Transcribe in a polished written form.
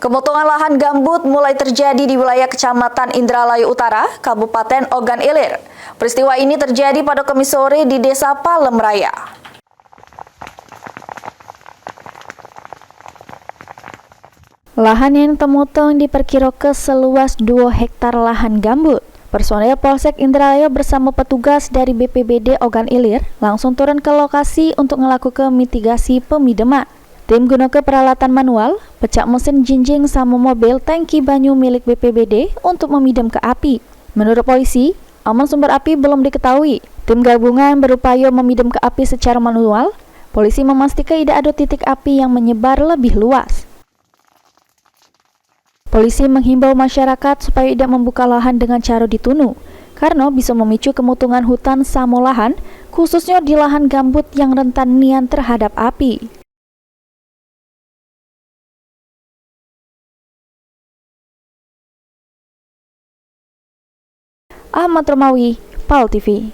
Pemotongan lahan gambut mulai terjadi di wilayah Kecamatan Indralayu Utara, Kabupaten Ogan Ilir. Peristiwa ini terjadi pada Kamis sore di Desa Palem Raya. Lahan yang termotong diperkirakan seluas 2 hektar lahan gambut. Personel Polsek Indralayu bersama petugas dari BPBD Ogan Ilir langsung turun ke lokasi untuk melakukan mitigasi pemideman. Tim gunakan peralatan manual, pecah mesin jinjing sama mobil tangki banyu milik BPBD untuk memidam ke api. Menurut polisi, aman sumber api belum diketahui. Tim gabungan berupaya memidam ke api secara manual. Polisi memastikan tidak ada titik api yang menyebar lebih luas. Polisi menghimbau masyarakat supaya tidak membuka lahan dengan cara ditunu, karena bisa memicu kemutungan hutan sama lahan, khususnya di lahan gambut yang rentan nian terhadap api. Ahmad Romawi, PAL TV.